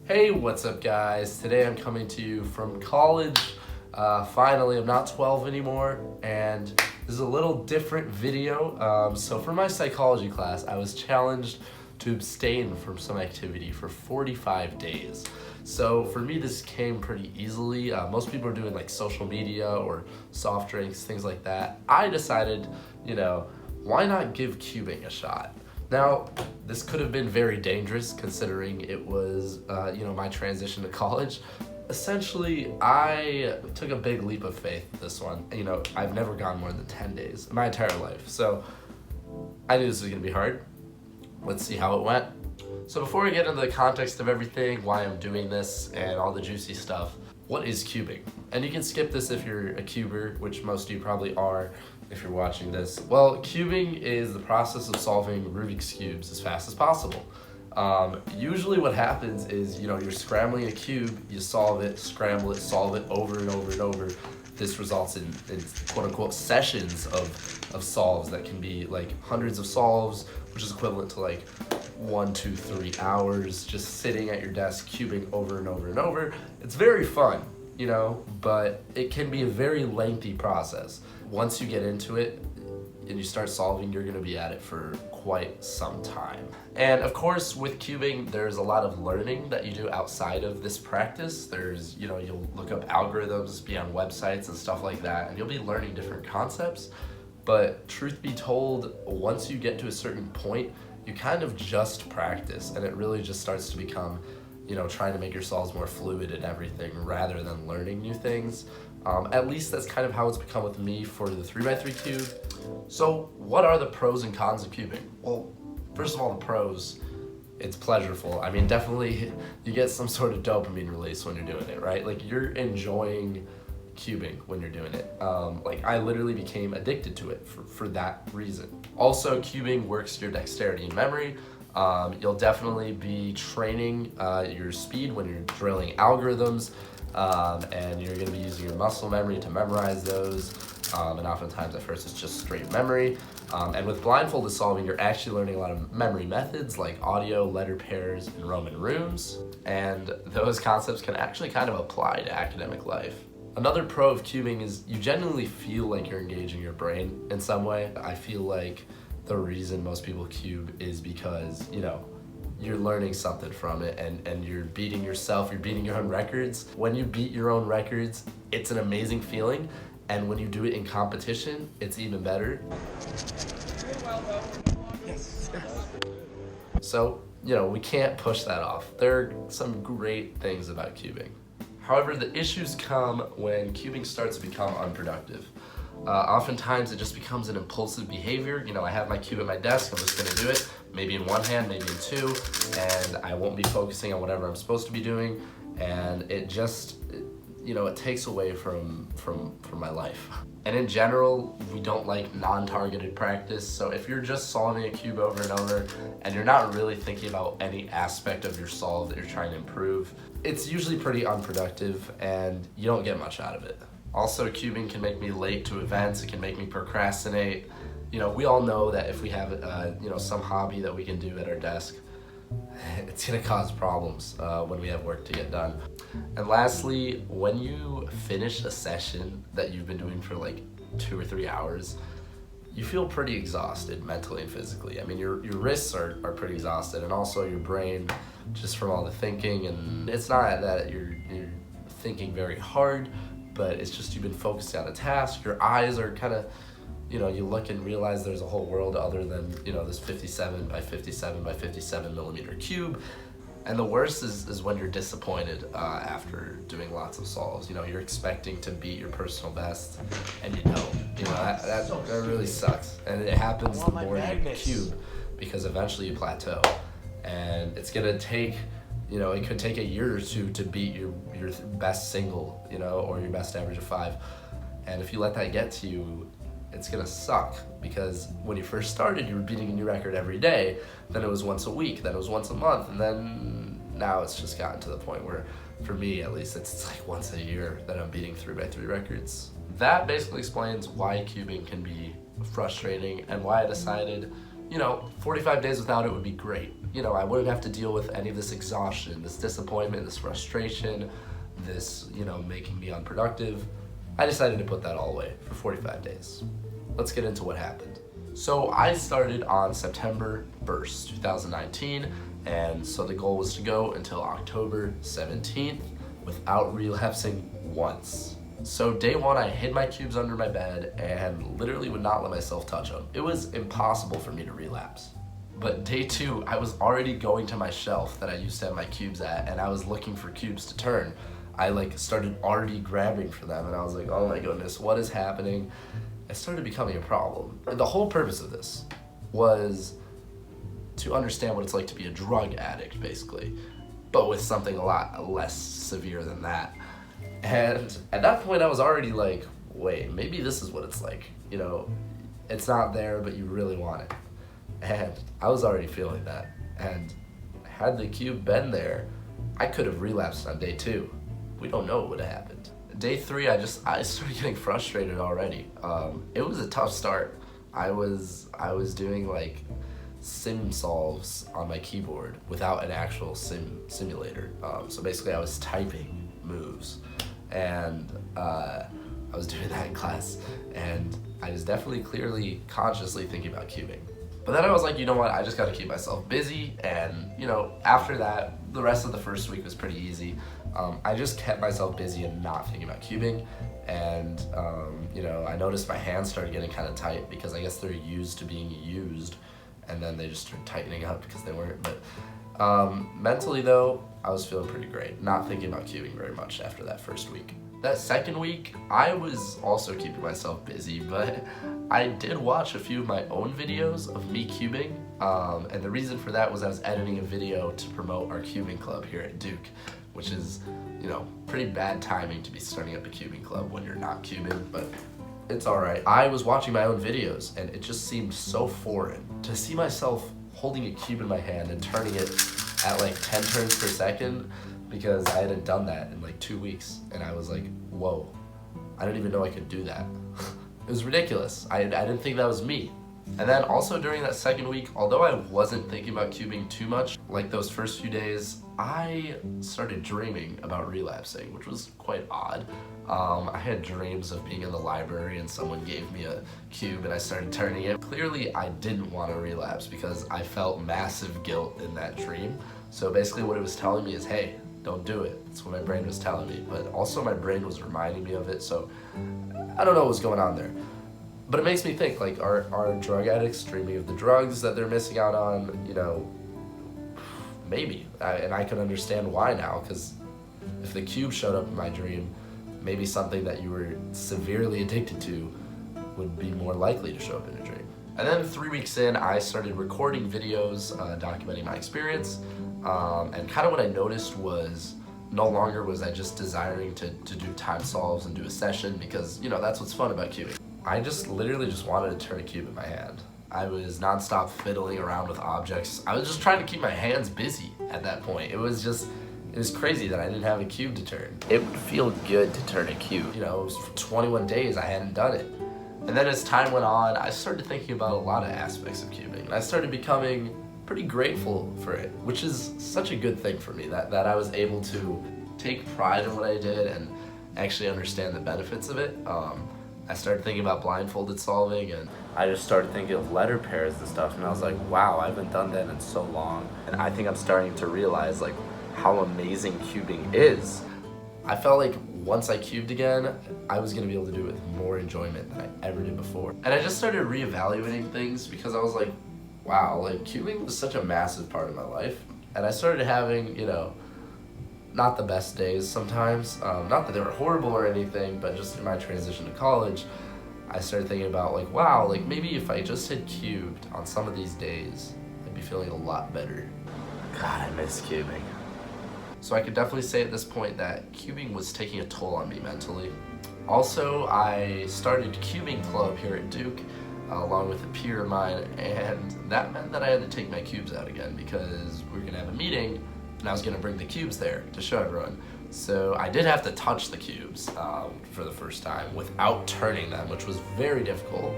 Hey, what's up guys? Today I'm coming to you from college. Finally, I'm not 12 anymore, and this is a little different video. So for my psychology class, I was challenged to abstain from some activity for 45 days. So for me, this came pretty easily. Most people are doing like social media or soft drinks, things like that. I decided, why not give cubing a shot? Now, this could have been very dangerous considering it was, my transition to college. Essentially, I took a big leap of faith with this one. I've never gone more than 10 days in my entire life. So I knew this was gonna be hard. Let's see how it went. So before I get into the context of everything, why I'm doing this and all the juicy stuff, what is cubing? And you can skip this if you're a cuber, which most of you probably are if you're watching this. Well, cubing is the process of solving Rubik's cubes as fast as possible. Usually what happens is, you're scrambling a cube, you solve it, scramble it, solve it over and over and over. This results in quote unquote sessions of solves that can be like hundreds of solves, which is equivalent to like 1, 2, 3 hours just sitting at your desk cubing over and over and over. It's very fun, but it can be a very lengthy process. Once you get into it and you start solving, you're gonna be at it for quite some time. And of course, with cubing, there's a lot of learning that you do outside of this practice. There's, you'll look up algorithms, be on websites and stuff like that, and you'll be learning different concepts. But truth be told, once you get to a certain point, you kind of just practice, and it really just starts to become, trying to make your solves more fluid and everything rather than learning new things. At least that's kind of how it's become with me for the 3x3 cube. So what are the pros and cons of cubing? Well, first of all, the pros, it's pleasurable. I mean, definitely you get some sort of dopamine release when you're doing it, right? Like you're enjoying cubing when you're doing it. I literally became addicted to it for that reason. Also, cubing works your dexterity and memory. You'll definitely be training your speed when you're drilling algorithms, and you're gonna be using your muscle memory to memorize those. And oftentimes at first it's just straight memory. And with blindfolded solving, you're actually learning a lot of memory methods like audio, letter pairs, and Roman runes. And those concepts can actually kind of apply to academic life. Another pro of cubing is you genuinely feel like you're engaging your brain in some way. I feel like the reason most people cube is because, you're learning something from it and you're beating yourself, you're beating your own records. When you beat your own records, it's an amazing feeling. And when you do it in competition, it's even better. Yes. So, we can't push that off. There are some great things about cubing. However, the issues come when cubing starts to become unproductive. Oftentimes it just becomes an impulsive behavior. I have my cube at my desk, I'm just gonna do it, maybe in one hand, maybe in two, and I won't be focusing on whatever I'm supposed to be doing, and it just, it takes away from my life. And in general, we don't like non-targeted practice, so if you're just solving a cube over and over, and you're not really thinking about any aspect of your solve that you're trying to improve, it's usually pretty unproductive, and you don't get much out of it. Also, cubing can make me late to events, it can make me procrastinate. We all know that if we have, some hobby that we can do at our desk, it's gonna cause problems when we have work to get done. And lastly, when you finish a session that you've been doing for like 2 or 3 hours, you feel pretty exhausted mentally and physically. I mean, your wrists are pretty exhausted, and also your brain, just from all the thinking. And it's not that you're thinking very hard, but it's just you've been focused on a task. Your eyes are kind of, you look and realize there's a whole world other than, this 57 by 57 by 57 millimeter cube. And the worst is when you're disappointed after doing lots of solves. You're expecting to beat your personal best, and you don't. That really sucks. And it happens the more you cube, because eventually you plateau. And it's gonna take, it could take a year or two to beat your best single, or your best average of 5. And if you let that get to you, it's gonna suck, because when you first started, you were beating a new record every day, then it was once a week, then it was once a month, and then now it's just gotten to the point where, for me at least, it's like once a year that I'm beating 3x3 records. That basically explains why cubing can be frustrating and why I decided you know, 45 days without it would be great. You know, I wouldn't have to deal with any of this exhaustion, this disappointment, this frustration, this, you know, making me unproductive. I decided to put that all away for 45 days. Let's get into what happened. So I started on September 1st, 2019, and so the goal was to go until October 17th without relapsing once. So day one, I hid my cubes under my bed and literally would not let myself touch them. It was impossible for me to relapse. But day two, I was already going to my shelf that I used to have my cubes at, and I was looking for cubes to turn. I started already grabbing for them, and I was like, oh my goodness, what is happening? It started becoming a problem. The whole purpose of this was to understand what it's like to be a drug addict, basically, but with something a lot less severe than that. And at that point, I was already like, wait, maybe this is what it's like. You know, it's not there, but you really want it. And I was already feeling that. And had the cube been there, I could have relapsed on day two. We don't know what would have happened. Day three, I started getting frustrated already. It was a tough start. I was doing like sim solves on my keyboard without an actual simulator. So basically, I was typing moves, and I was doing that in class, and I was definitely clearly consciously thinking about cubing. But then I was like, you know what, I just gotta keep myself busy, and you know, after that, the rest of the first week was pretty easy. I just kept myself busy and not thinking about cubing, and you know, I noticed my hands started getting kind of tight because I guess they're used to being used, and then they just started tightening up because they weren't. But mentally though, I was feeling pretty great, not thinking about cubing very much after that first week. That second week, I was also keeping myself busy, but I did watch a few of my own videos of me cubing, and the reason for that was I was editing a video to promote our cubing club here at Duke, which is, you know, pretty bad timing to be starting up a cubing club when you're not cubing, but it's alright. I was watching my own videos, and it just seemed so foreign to see myself holding a cube in my hand and turning it at like 10 turns per second, because I hadn't done that in like 2 weeks, and I was like, whoa, I didn't even know I could do that. It was ridiculous. I didn't think that was me. And then also during that second week, although I wasn't thinking about cubing too much, like those first few days, I started dreaming about relapsing, which was quite odd. I had dreams of being in the library and someone gave me a cube and I started turning it. Clearly, I didn't want to relapse because I felt massive guilt in that dream. So basically what it was telling me is, hey, don't do it. That's what my brain was telling me. But also my brain was reminding me of it, so I don't know what was going on there. But it makes me think, like, are drug addicts dreaming of the drugs that they're missing out on? You know, maybe. And I can understand why now, because if the cube showed up in my dream, maybe something that you were severely addicted to would be more likely to show up in a dream. And then 3 weeks in, I started recording videos documenting my experience. And kind of what I noticed was no longer was I just desiring to do time solves and do a session, because, you know, that's what's fun about cubing. I just literally just wanted to turn a cube in my hand. I was nonstop fiddling around with objects. I was just trying to keep my hands busy at that point. It was crazy that I didn't have a cube to turn. It would feel good to turn a cube. You know, it was for 21 days I hadn't done it. And then as time went on, I started thinking about a lot of aspects of cubing. And I started becoming pretty grateful for it, which is such a good thing for me, that I was able to take pride in what I did and actually understand the benefits of it. I started thinking about blindfolded solving, and I just started thinking of letter pairs and stuff, and I was like, wow, I haven't done that in so long. And I think I'm starting to realize like how amazing cubing is. I felt like once I cubed again, I was gonna be able to do it with more enjoyment than I ever did before. And I just started reevaluating things, because I was like, wow, like cubing was such a massive part of my life. And I started having, you know, not the best days sometimes. Not that they were horrible or anything, but just in my transition to college, I started thinking about like, wow, like maybe if I just had cubed on some of these days, I'd be feeling a lot better. God, I miss cubing. So I could definitely say at this point that cubing was taking a toll on me mentally. Also, I started cubing club here at Duke, along with a peer of mine, and that meant that I had to take my cubes out again, because we were gonna have a meeting and I was gonna bring the cubes there to show everyone. So I did have to touch the cubes for the first time without turning them, which was very difficult.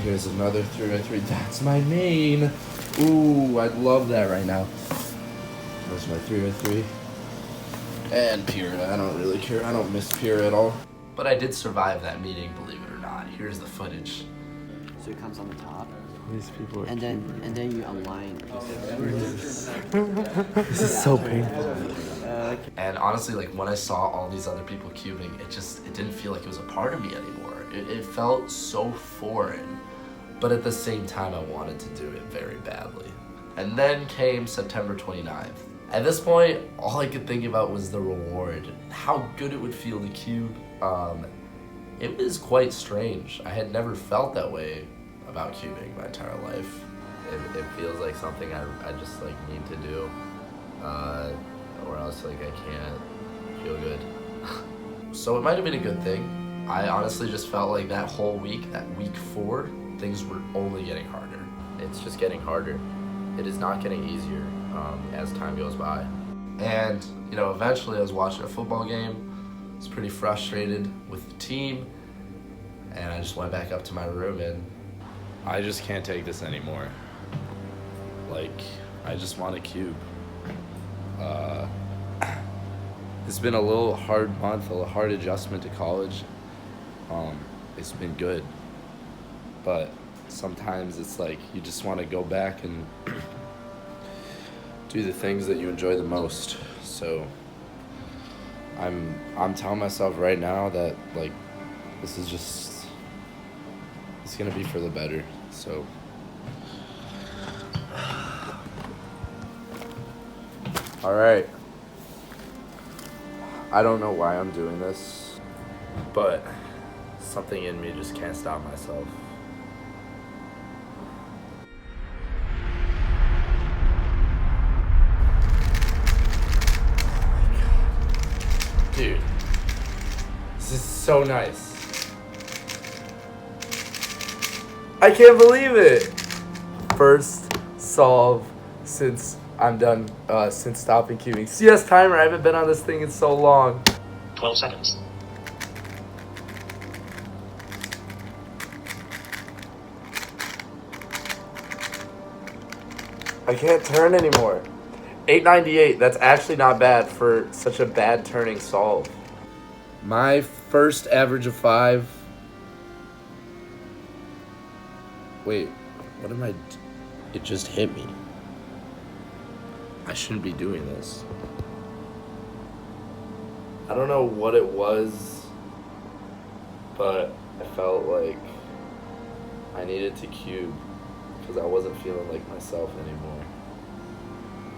Here's another 3x3. That's my main. Ooh, I'd love that right now. There's my 3x3. And Pira. I don't really care. I don't miss Pira at all. But I did survive that meeting, believe it or not. Here's the footage. So it comes on the top. These people are and then you align. This is so painful. And honestly, like when I saw all these other people cubing, it didn't feel like it was a part of me anymore. It felt so foreign, but at the same time I wanted to do it very badly. And then came September 29th. At this point, all I could think about was the reward, how good it would feel to cube. It was quite strange. I had never felt that way about cubing my entire life. It feels like something I just like need to do, or else like I can't feel good. So it might have been a good thing. I honestly just felt like that whole week, that week 4, things were only getting harder. It's just getting harder. It is not getting easier as time goes by. And eventually I was watching a football game. I was pretty frustrated with the team, and I just went back up to my room and I just can't take this anymore. Like, I just want to cube. It's been a little hard month, a hard adjustment to college. It's been good, but sometimes it's like you just want to go back and do the things that you enjoy the most. So I'm telling myself right now that like this is just, it's gonna be for the better. So all right, I don't know why I'm doing this, but something in me just can't stop myself. Dude, this is so nice. I can't believe it. First solve since I'm done, since stopping cubing. CS timer, I haven't been on this thing in so long. 12 seconds. I can't turn anymore. 898, that's actually not bad for such a bad turning solve. My first average of 5. Wait, what am I? It just hit me. I shouldn't be doing this. I don't know what it was, but I felt like I needed to cube because I wasn't feeling like myself anymore.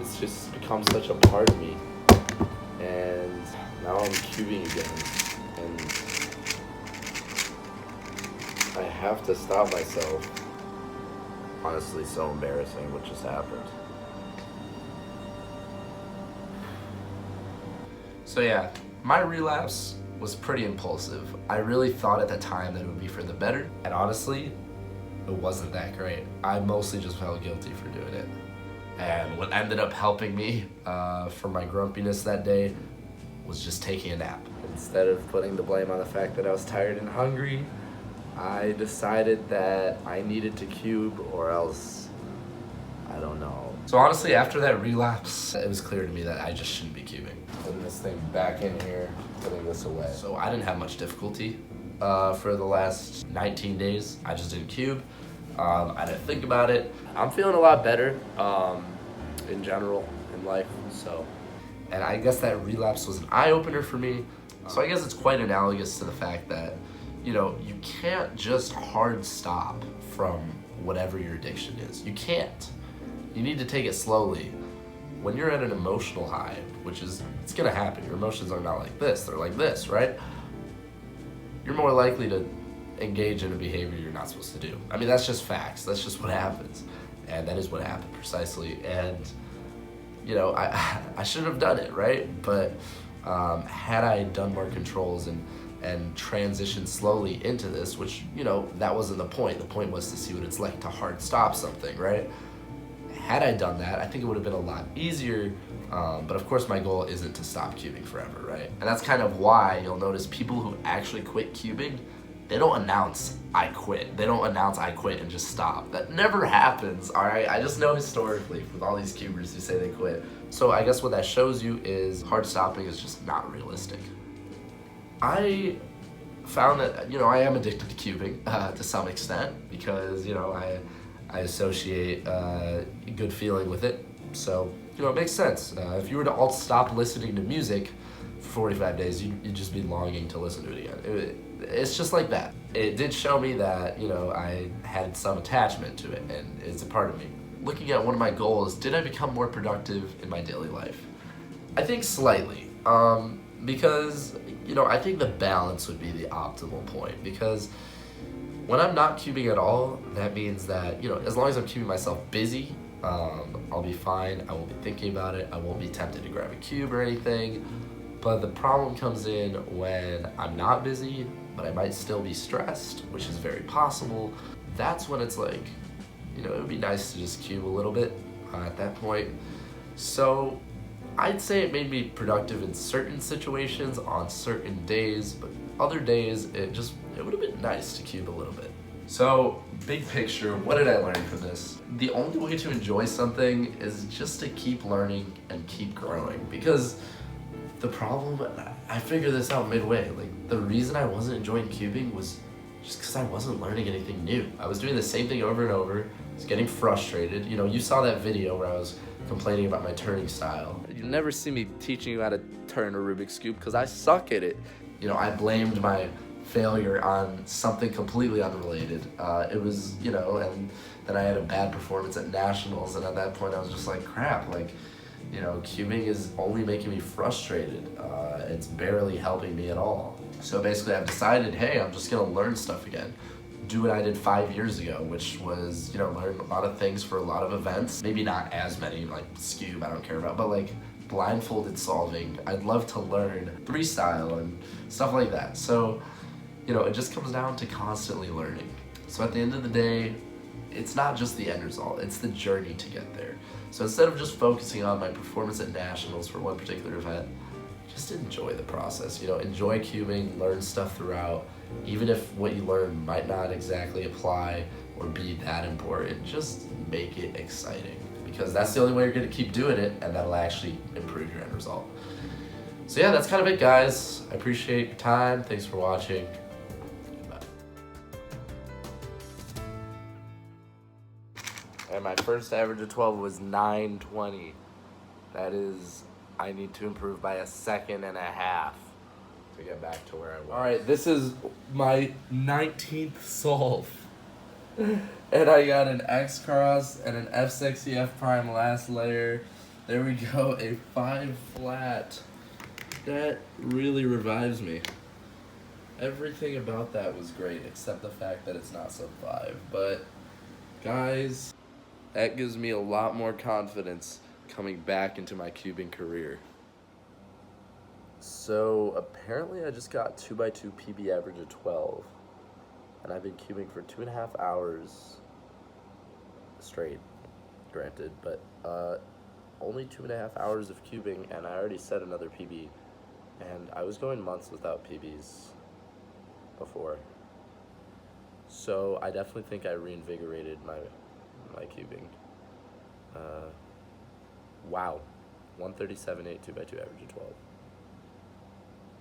It's just become such a part of me, and now I'm cubing again, and I have to stop myself. Honestly, so embarrassing what just happened. So yeah, my relapse was pretty impulsive. I really thought at the time that it would be for the better, and honestly, it wasn't that great. I mostly just felt guilty for doing it. And what ended up helping me for my grumpiness that day was just taking a nap. Instead of putting the blame on the fact that I was tired and hungry, I decided that I needed to cube or else, I don't know. So honestly, after that relapse, it was clear to me that I just shouldn't be cubing. Putting this thing back in here, putting this away. So I didn't have much difficulty for the last 19 days. I just didn't cube. I didn't think about it. I'm feeling a lot better in general in life. So, and I guess that relapse was an eye-opener for me. So I guess it's quite analogous to the fact that, you can't just hard stop from whatever your addiction is. You can't. You need to take it slowly. When you're at an emotional high, which is, it's gonna happen. Your emotions are not like this, they're like this, right? You're more likely to engage in a behavior you're not supposed to do. I mean, that's just facts. That's just what happens. And that is what happened precisely. And, I shouldn't have done it, right? But had I done more controls and transitioned slowly into this, which, that wasn't the point. The point was to see what it's like to hard stop something, right? Had I done that, I think it would have been a lot easier But of course my goal isn't to stop cubing forever, right? And that's kind of why you'll notice people who actually quit cubing, they don't announce I quit. They don't announce I quit and just stop. That never happens, all right? I just know historically with all these cubers who say they quit. So I guess what that shows you is hard stopping is just not realistic. I found that, I am addicted to cubing to some extent because, I associate a good feeling with it. So, it makes sense. If you were to all stop listening to music for 45 days, you'd just be longing to listen to it again. It's just like that. It did show me that, I had some attachment to it, and it's a part of me. Looking at one of my goals, did I become more productive in my daily life? I think slightly, because, I think the balance would be the optimal point, because when I'm not cubing at all, that means that, as long as I'm keeping myself busy, I'll be fine. I won't be thinking about it. I won't be tempted to grab a cube or anything. But the problem comes in when I'm not busy, but I might still be stressed, which is very possible. That's when it's like, it would be nice to just cube a little bit at that point. So I'd say it made me productive in certain situations on certain days, but other days it would have been nice to cube a little bit. So, big picture, what did I learn from this? The only way to enjoy something is just to keep learning and keep growing. Because the problem, I figured this out midway. Like, the reason I wasn't enjoying cubing was just because I wasn't learning anything new. I was doing the same thing over and over. I was getting frustrated. You saw that video where I was complaining about my turning style. You'll never see me teaching you how to turn a Rubik's Cube because I suck at it. I blamed my failure on something completely unrelated. It was, and then I had a bad performance at nationals, and at that point I was just like, crap, cubing is only making me frustrated. It's barely helping me at all. So basically I've decided, hey, I'm just gonna learn stuff again. Do what I did 5 years ago, which was, learn a lot of things for a lot of events. Maybe not as many, like Scoob, I don't care about, but blindfolded solving. I'd love to learn freestyle and stuff like that. So, it just comes down to constantly learning. So at the end of the day, it's not just the end result, it's the journey to get there. So instead of just focusing on my performance at nationals for one particular event, just enjoy the process. Enjoy cubing, learn stuff throughout. Even if what you learn might not exactly apply or be that important, just make it exciting. Because that's the only way you're gonna keep doing it, and that'll actually improve your end result. So yeah, that's kind of it, guys. I appreciate your time. Thanks for watching. And my first average of 12 was 9:20. That is, I need to improve by 1.5 seconds to get back to where I was. All right, this is my 19th solve. And I got an X cross and an F sexy F prime last layer. There we go, a 5 flat. That really revives me. Everything about that was great, except the fact that it's not sub 5. But guys, that gives me a lot more confidence coming back into my cubing career. So apparently I just got 2x2 PB average of 12. And I've been cubing for 2.5 hours straight, granted, but only 2.5 hours of cubing, and I already set another PB. And I was going months without PBs before. So I definitely think I reinvigorated my cubing. Wow, 137.8 2x2 average of 12.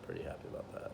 Pretty happy about that.